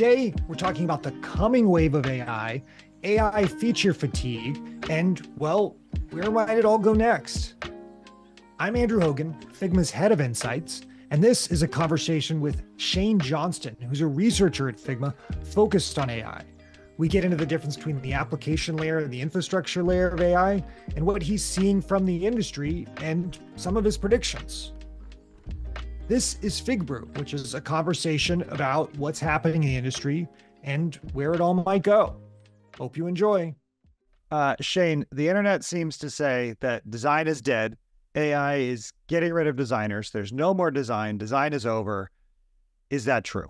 Today, we're talking about the coming wave of AI feature fatigue, and, well, where might it all go next? I'm Andrew Hogan, Figma's head of insights, and this is a conversation with Shane Johnston, who's a researcher at Figma focused on AI. We get into the difference between the application layer and the infrastructure layer of AI, and what he's seeing from the industry and some of his predictions. This is FigBrew, which is a conversation about what's happening in the industry and where it all might go. Hope you enjoy. Shane, the internet seems to say that design is dead. AI is getting rid of designers. There's no more design. Design is over. Is that true?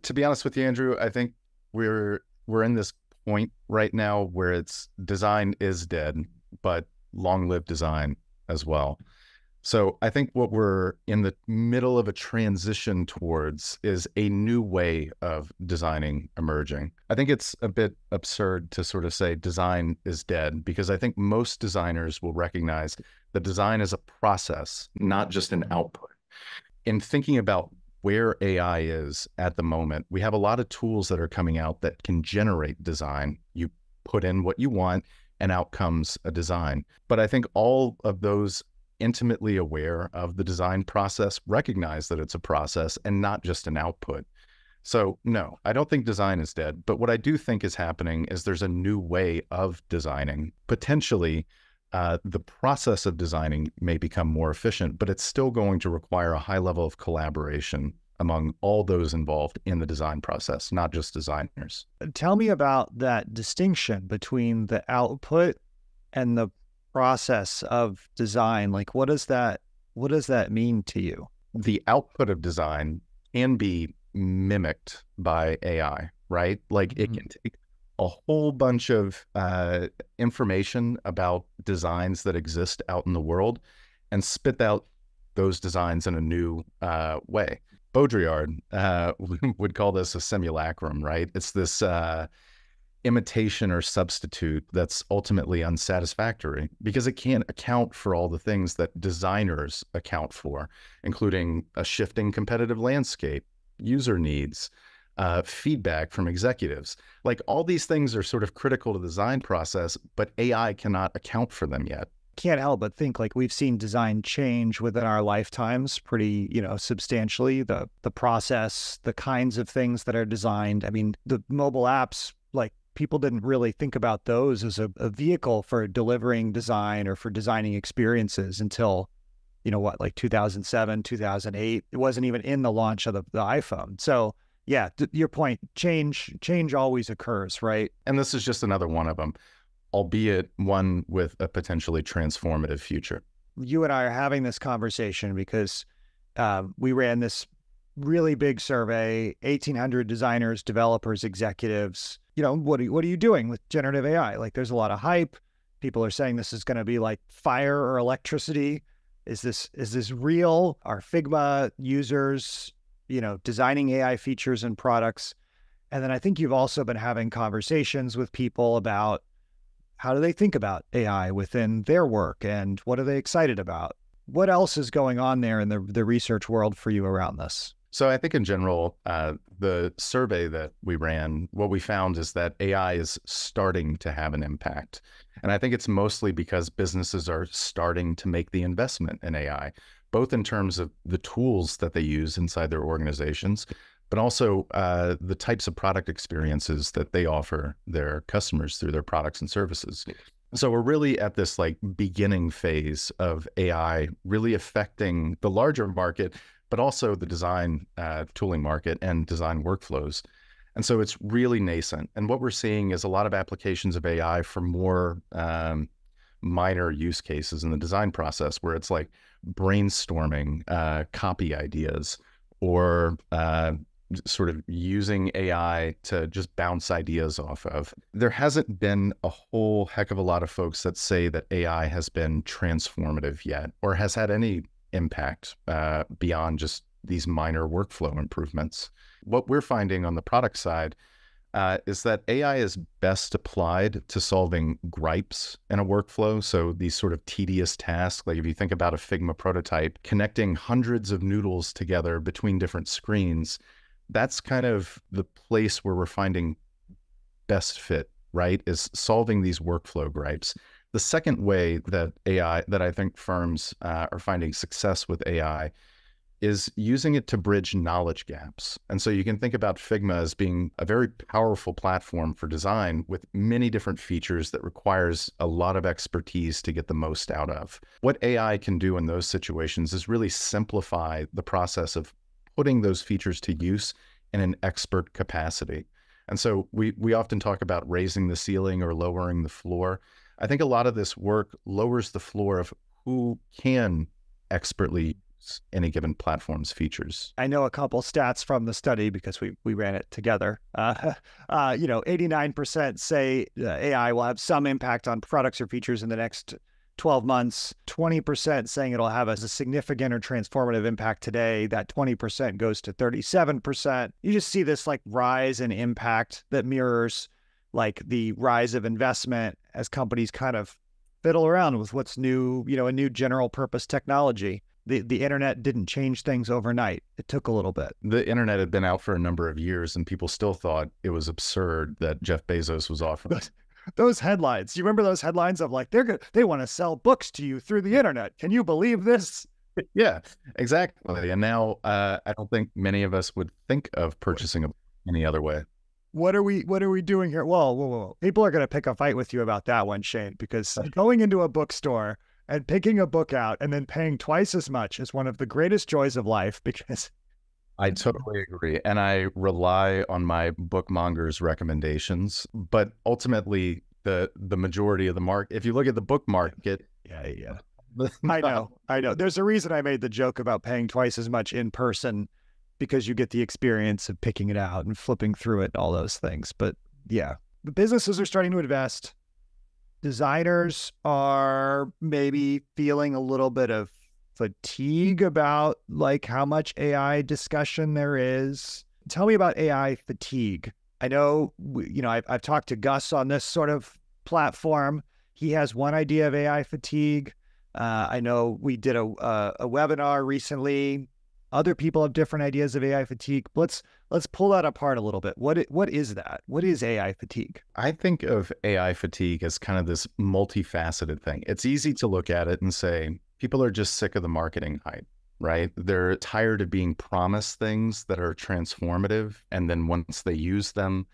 To be honest with you, Andrew, I think we're in this point right now where it's design is dead, but long live design as well. So I think what we're in the middle of a transition towards is a new way of designing emerging. I think it's a bit absurd to sort of say design is dead, because I think most designers will recognize that design is a process, not just an output. In thinking about where AI is at the moment, we have a lot of tools that are coming out that can generate design. You put in what you want and out comes a design. But I think all of those intimately aware of the design process recognize that it's a process and not just an output. So no, I don't think design is dead, but what I do think is happening is there's a new way of designing. Potentially, the process of designing may become more efficient, but it's still going to require a high level of collaboration among all those involved in the design process, not just designers. Tell me about that distinction between the output and the process of design. Like, what does that mean to you? The output of design can be mimicked by AI, right? Like it can take a whole bunch of information about designs that exist out in the world and spit out those designs in a new way. Baudrillard would call this a simulacrum, right? It's this imitation or substitute that's ultimately unsatisfactory because it can't account for all the things that designers account for, including a shifting competitive landscape, user needs, feedback from executives. Like, all these things are sort of critical to the design process, but AI cannot account for them yet. Can't help but think, like, we've seen design change within our lifetimes pretty, substantially. The process, the kinds of things that are designed. I mean, the mobile apps, like, people didn't really think about those as a vehicle for delivering design or for designing experiences until, like 2007, 2008. It wasn't even in the launch of the iPhone. So yeah, your point, change always occurs, right? And this is just another one of them, albeit one with a potentially transformative future. You and I are having this conversation because we ran this really big survey, 1,800 designers, developers, executives. What are you doing with generative AI? Like, there's a lot of hype. People are saying this is going to be like fire or electricity. Is this real? Are Figma users, designing AI features and products? And then I think you've also been having conversations with people about how do they think about AI within their work and what are they excited about? What else is going on there in the research world for you around this? So I think in general, the survey that we ran, what we found is that AI is starting to have an impact. And I think it's mostly because businesses are starting to make the investment in AI, both in terms of the tools that they use inside their organizations, but also the types of product experiences that they offer their customers through their products and services. So we're really at this like beginning phase of AI really affecting the larger market, but also the design tooling market and design workflows. And so it's really nascent. And what we're seeing is a lot of applications of AI for more minor use cases in the design process, where it's like brainstorming copy ideas or sort of using AI to just bounce ideas off of. There hasn't been a whole heck of a lot of folks that say that AI has been transformative yet, or has had any impact beyond just these minor workflow improvements. What we're finding on the product side is that AI is best applied to solving gripes in a workflow. So these sort of tedious tasks, like if you think about a Figma prototype, connecting hundreds of noodles together between different screens, that's kind of the place where we're finding best fit, right? Is solving these workflow gripes. The second way that I think firms are finding success with AI is using it to bridge knowledge gaps. And so you can think about Figma as being a very powerful platform for design with many different features that requires a lot of expertise to get the most out of. What AI can do in those situations is really simplify the process of putting those features to use in an expert capacity. And so we often talk about raising the ceiling or lowering the floor. I think a lot of this work lowers the floor of who can expertly any given platform's features. I know a couple stats from the study because we ran it together. 89% say AI will have some impact on products or features in the next 12 months. 20% saying it'll have a significant or transformative impact today. That 20% goes to 37%. You just see this like rise in impact that mirrors like the rise of investment as companies kind of fiddle around with what's new, a new general purpose technology. The internet didn't change things overnight. It took a little bit. The internet had been out for a number of years and people still thought it was absurd that Jeff Bezos was offering. Those headlines, you remember those headlines of like, they want to sell books to you through the internet. Can you believe this? Yeah, exactly. And now I don't think many of us would think of purchasing a book any other way. What are we doing here? Whoa. People are going to pick a fight with you about that one, Shane, because going into a bookstore and picking a book out and then paying twice as much is one of the greatest joys of life, because I totally agree. And I rely on my bookmonger's recommendations, but ultimately the majority of the market, if you look at the book market. Yeah. I know. There's a reason I made the joke about paying twice as much in person, because you get the experience of picking it out and flipping through it and all those things. But yeah, the businesses are starting to invest. Designers are maybe feeling a little bit of fatigue about like how much AI discussion there is. Tell me about AI fatigue. I know, I've talked to Gus on this sort of platform. He has one idea of AI fatigue. I know we did a webinar recently. Other people have different ideas of AI fatigue. Let's pull that apart a little bit. What is that? What is AI fatigue? I think of AI fatigue as kind of this multifaceted thing. It's easy to look at it and say, people are just sick of the marketing hype, right? They're tired of being promised things that are transformative. And then once they use them,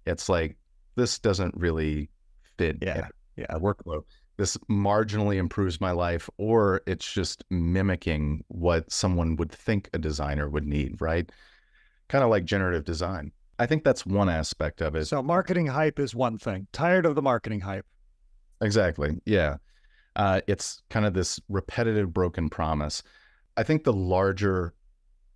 it's like, this doesn't really fit in a workflow. This marginally improves my life, or it's just mimicking what someone would think a designer would need, right? Kind of like generative design. I think that's one aspect of it. So marketing hype is one thing. Tired of the marketing hype. Exactly. Yeah. It's kind of this repetitive broken promise. I think the larger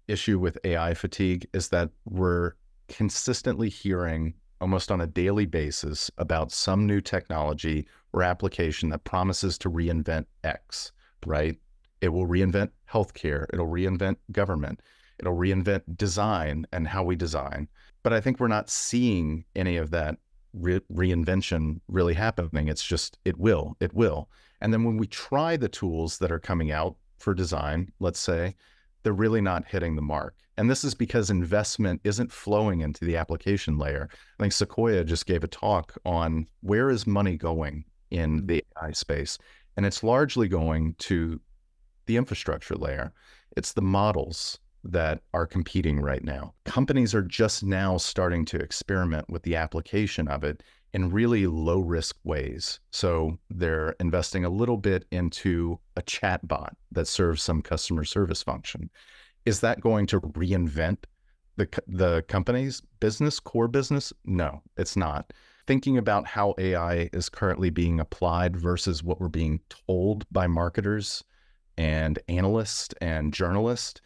issue with AI fatigue is that we're consistently hearing almost on a daily basis about some new technology or application that promises to reinvent X, right? It will reinvent healthcare. It'll reinvent government. It'll reinvent design and how we design. But I think we're not seeing any of that reinvention really happening. It's just, it will. And then when we try the tools that are coming out for design, let's say, they're really not hitting the mark. And this is because investment isn't flowing into the application layer. I think Sequoia just gave a talk on where is money going in the AI space. And it's largely going to the infrastructure layer. It's the models that are competing right now. Companies are just now starting to experiment with the application of it in really low risk ways. So they're investing a little bit into a chat bot that serves some customer service function. Is that going to reinvent the company's business, core business? No, it's not. Thinking about how AI is currently being applied versus what we're being told by marketers and analysts and journalists,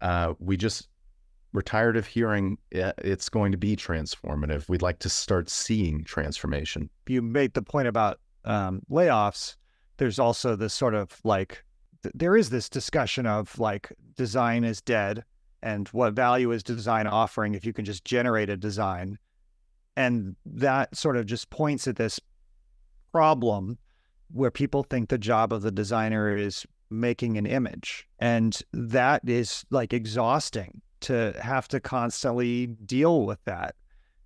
we're tired of hearing it's going to be transformative. We'd like to start seeing transformation. You made the point about layoffs. There's also this sort of like, there is this discussion of like design is dead and what value is design offering if you can just generate a design. And that sort of just points at this problem where people think the job of the designer is making an image. And that is like exhausting to have to constantly deal with that,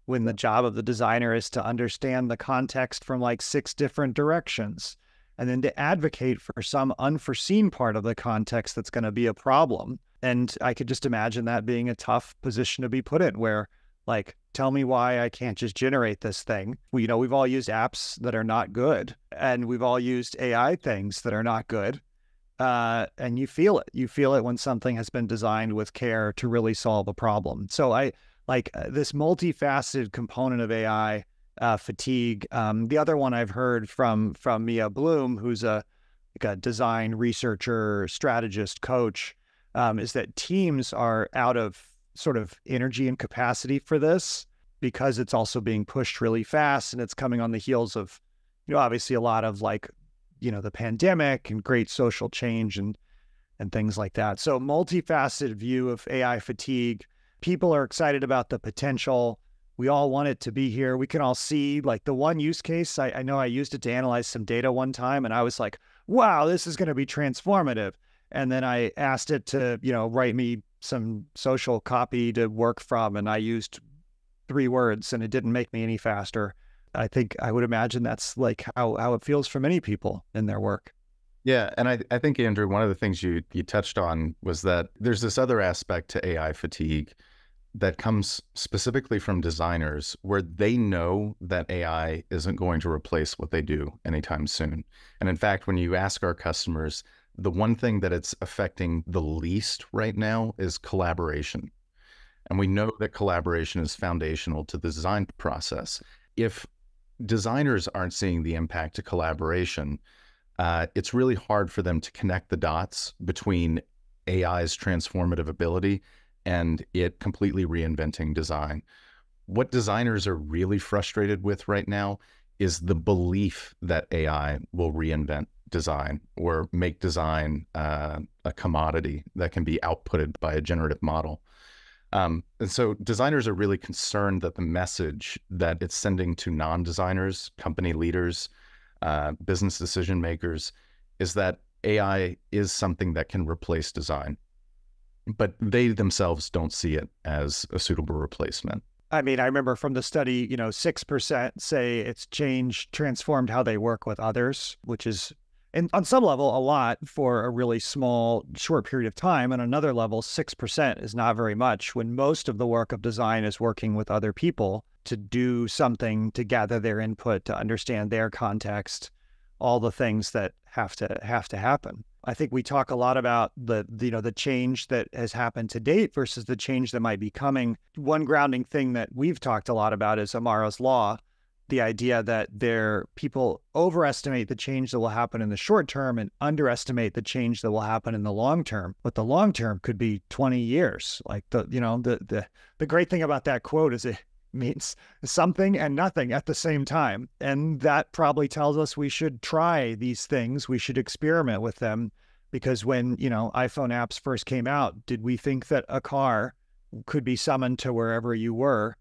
when the job of the designer is to understand the context from like 6 different directions, and then to advocate for some unforeseen part of the context that's going to be a problem. And I could just imagine that being a tough position to be put in, where like, tell me why I can't just generate this thing. We've all used apps that are not good, and we've all used AI things that are not good. And you feel it. You feel it when something has been designed with care to really solve a problem. So I like this multifaceted component of AI, fatigue. The other one I've heard from Mia Bloom, who's a design researcher, strategist, coach, is that teams are out of sort of energy and capacity for this, because it's also being pushed really fast, and it's coming on the heels of, obviously a lot of like, the pandemic and great social change and things like that. So multifaceted view of AI fatigue. People are excited about the potential. We all want it to be here. We can all see like the one use case. I know I used it to analyze some data one time, and I was like, wow, this is going to be transformative. And then I asked it to, write me some social copy to work from, and I used 3 words, and it didn't make me any faster. I think I would imagine that's like how it feels for many people in their work. Yeah. And I think, Andrew, one of the things you touched on was that there's this other aspect to AI fatigue that comes specifically from designers, where they know that AI isn't going to replace what they do anytime soon. And in fact, when you ask our customers, the one thing that it's affecting the least right now is collaboration. And we know that collaboration is foundational to the design process. If designers aren't seeing the impact to collaboration, it's really hard for them to connect the dots between AI's transformative ability and it completely reinventing design. What designers are really frustrated with right now is the belief that AI will reinvent design or make design a commodity that can be outputted by a generative model. And so designers are really concerned that the message that it's sending to non-designers, company leaders, business decision makers, is that AI is something that can replace design, but they themselves don't see it as a suitable replacement. I mean, I remember from the study, 6% say it's transformed how they work with others, which is, and on some level, a lot for a really small, short period of time. And another level, 6% is not very much, when most of the work of design is working with other people to do something, to gather their input, to understand their context, all the things that have to happen. I think we talk a lot about the change that has happened to date versus the change that might be coming. One grounding thing that we've talked a lot about is Amara's Law, the idea that people overestimate the change that will happen in the short term and underestimate the change that will happen in the long term. But the long term could be 20 years. Like the great thing about that quote is it means something and nothing at the same time. And that probably tells us we should try these things. We should experiment with them, because when, iPhone apps first came out, did we think that a car could be summoned to wherever you were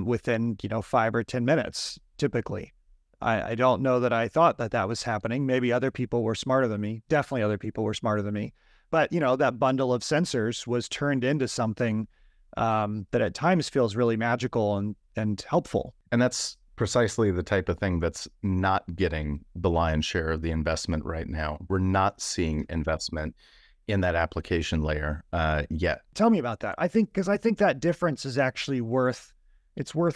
within, 5 or 10 minutes, typically? I don't know that I thought that was happening. Maybe other people were smarter than me. Definitely other people were smarter than me. But, that bundle of sensors was turned into something that at times feels really magical and helpful. And that's precisely the type of thing that's not getting the lion's share of the investment right now. We're not seeing investment in that application layer yet. Tell me about that. Because I think that difference is actually worth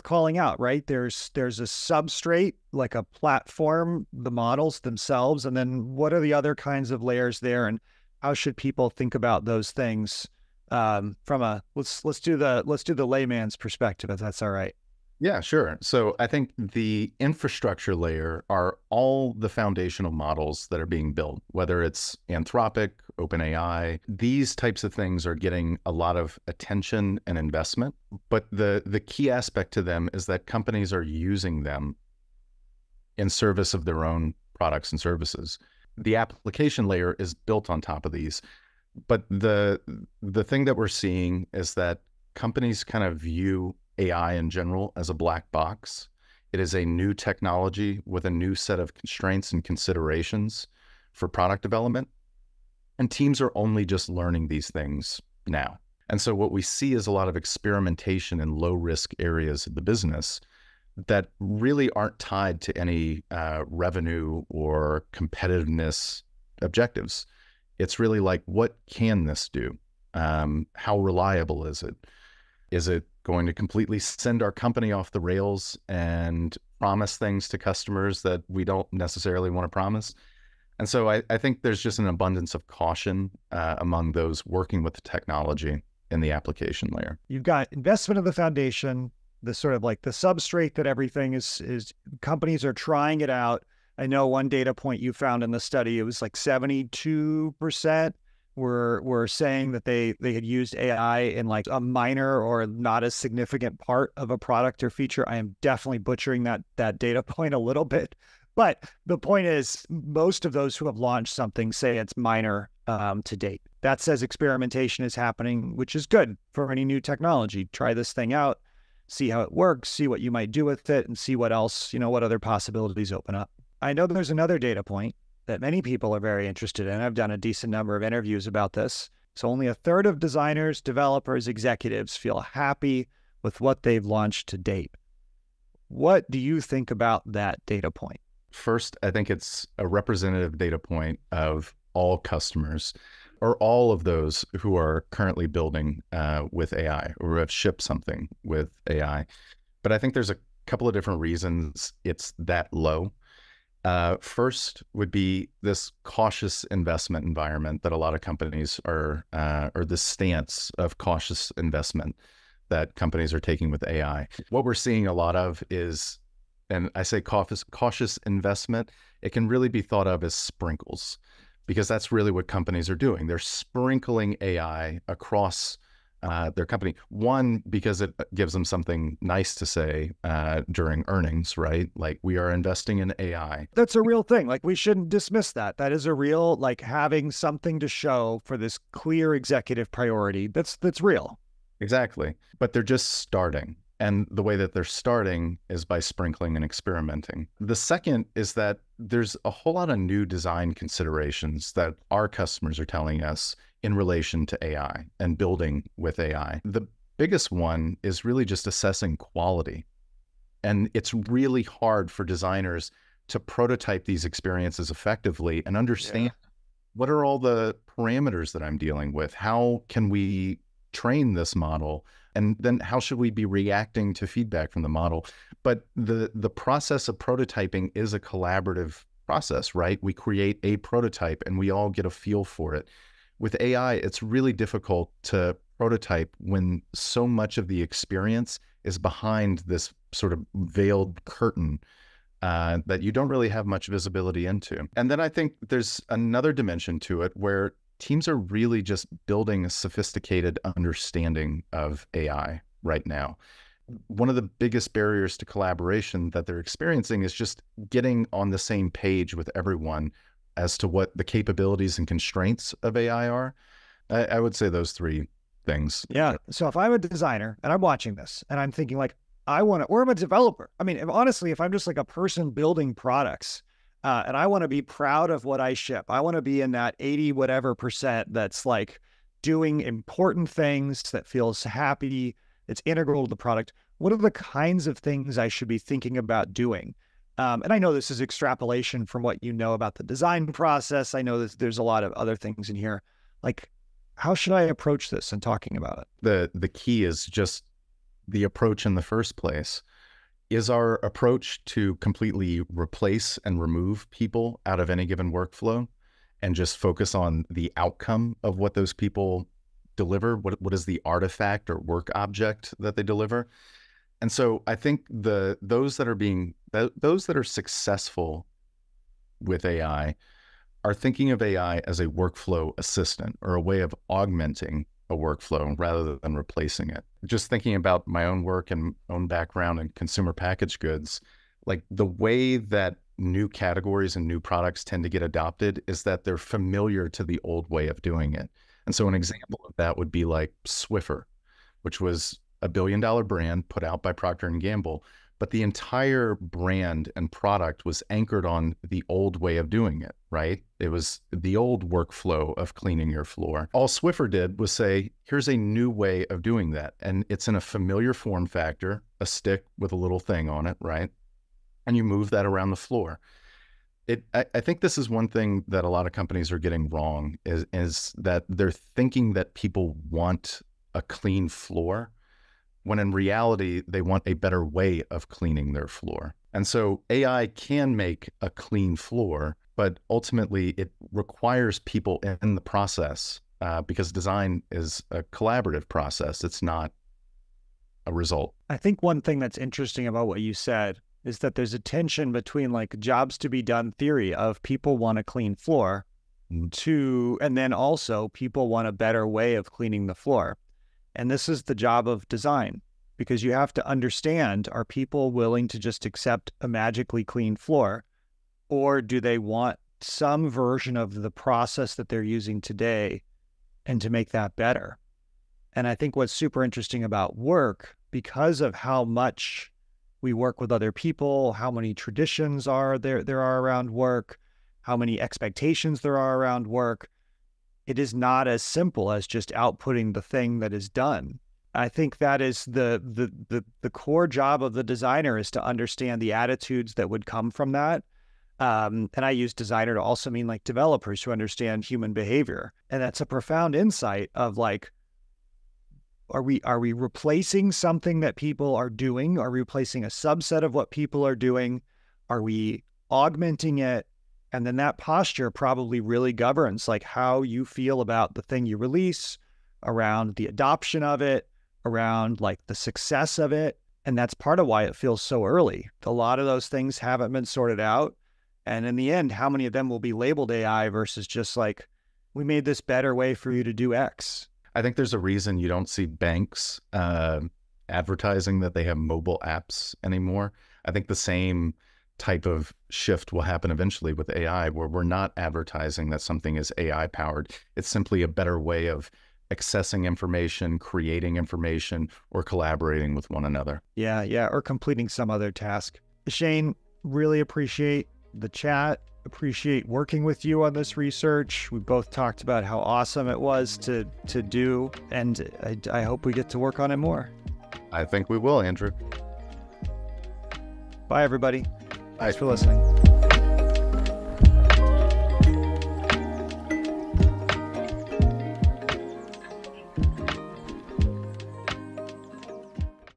calling out, right? There's a substrate, like a platform, the models themselves, and then what are the other kinds of layers there, and how should people think about those things from a let's do the layman's perspective, if that's all right. Yeah, sure. So I think the infrastructure layer are all the foundational models that are being built, whether it's Anthropic, OpenAI. These types of things are getting a lot of attention and investment, but the key aspect to them is that companies are using them in service of their own products and services. The application layer is built on top of these, but the thing that we're seeing is that companies kind of view AI in general as a black box. It is a new technology with a new set of constraints and considerations for product development. And teams are only just learning these things now. And so what we see is a lot of experimentation in low risk areas of the business that really aren't tied to any revenue or competitiveness objectives. It's really like, what can this do? How reliable is it? Is it going to completely send our company off the rails and promise things to customers that we don't necessarily want to promise? And so I think there's just an abundance of caution among those working with the technology in the application layer. You've got investment of the foundation, the sort of like the substrate that everything is companies are trying it out. I know one data point you found in the study, it was like 72% were saying that they had used AI in like a minor or not as significant part of a product or feature. I am definitely butchering that data point a little bit. But the point is, most of those who have launched something say it's minor to date. That says experimentation is happening, which is good for any new technology. Try this thing out, see how it works, see what you might do with it, and see what else, what other possibilities open up. I know there's another data point that many people are very interested in. I've done a decent number of interviews about this. So only a third of designers, developers, executives feel happy with what they've launched to date. What do you think about that data point? First, I think it's a representative data point of all customers, or all of those who are currently building with AI or have shipped something with AI. But I think there's a couple of different reasons it's that low. First would be this cautious investment environment that a lot of companies are, or the stance of cautious investment that companies are taking with AI. What we're seeing a lot of is, and I say cautious investment, it can really be thought of as sprinkles, because that's really what companies are doing. They're sprinkling AI across their company. One, because it gives them something nice to say during earnings, right? Like, we are investing in AI. That's a real thing. Like, we shouldn't dismiss that. That is a real, like, having something to show for this clear executive priority. That's real. Exactly. But they're just starting. And the way that they're starting is by sprinkling and experimenting. The second is that there's a whole lot of new design considerations that our customers are telling us in relation to AI and building with AI. The biggest one is really just assessing quality. And it's really hard for designers to prototype these experiences effectively and understand what are all the parameters that I'm dealing with? How can we train this model? And then how should we be reacting to feedback from the model? But the process of prototyping is a collaborative process, right? We create a prototype and we all get a feel for it. With AI, it's really difficult to prototype when so much of the experience is behind this sort of veiled curtain that you don't really have much visibility into. And then I think there's another dimension to it where teams are really just building a sophisticated understanding of AI right now. One of the biggest barriers to collaboration that they're experiencing is just getting on the same page with everyone as to what the capabilities and constraints of AI are. I would say those three things. Yeah. So if I'm a designer and I'm watching this and I'm thinking like, or I'm a developer. I mean, honestly, if I'm just like a person building products, and I want to be proud of what I ship. I want to be in that 80 whatever percent that's like doing important things, that feels happy, it's integral to the product. What are the kinds of things I should be thinking about doing? And I know this is extrapolation from what you know about the design process. I know that there's a lot of other things in here. Like, how should I approach this and talking about it? The key is just the approach in the first place. Is our approach to completely replace and remove people out of any given workflow and just focus on the outcome of what those people deliver? What is the artifact or work object that they deliver? And so I think those that are successful with AI are thinking of AI as a workflow assistant or a way of augmenting a workflow rather than replacing it. Just thinking about my own work and own background in consumer packaged goods, like the way that new categories and new products tend to get adopted is that they're familiar to the old way of doing it. And so an example of that would be like Swiffer, which was a $1 billion brand put out by Procter & Gamble, but the entire brand and product was anchored on the old way of doing it, right? It was the old workflow of cleaning your floor. All Swiffer did was say, here's a new way of doing that. And it's in a familiar form factor, a stick with a little thing on it, right? And you move that around the floor. I think this is one thing that a lot of companies are getting wrong is that they're thinking that people want a clean floor, when in reality, they want a better way of cleaning their floor. And so AI can make a clean floor, but ultimately it requires people in the process because design is a collaborative process. It's not a result. I think one thing that's interesting about what you said is that there's a tension between like jobs to be done theory of people want a clean floor and then also people want a better way of cleaning the floor. And this is the job of design, because you have to understand, are people willing to just accept a magically clean floor, or do they want some version of the process that they're using today and to make that better? And I think what's super interesting about work, because of how much we work with other people, how many traditions there are around work, how many expectations there are around work, it is not as simple as just outputting the thing that is done. I think that is the core job of the designer, is to understand the attitudes that would come from that. And I use designer to also mean like developers who understand human behavior. And that's a profound insight of like, are we replacing something that people are doing? Are we replacing a subset of what people are doing? Are we augmenting it? And then that posture probably really governs like how you feel about the thing you release, around the adoption of it, around like the success of it. And that's part of why it feels so early. A lot of those things haven't been sorted out. And in the end, how many of them will be labeled AI versus just like, we made this better way for you to do X? I think there's a reason you don't see banks advertising that they have mobile apps anymore. I think the same type of shift will happen eventually with AI, where we're not advertising that something is AI powered. It's simply a better way of accessing information, creating information, or collaborating with one another. Yeah, or completing some other task. Shane, really appreciate the chat. Appreciate working with you on this research. We both talked about how awesome it was to do, and I hope we get to work on it more. I think we will, Andrew. Bye, everybody. Bye. Thanks for listening.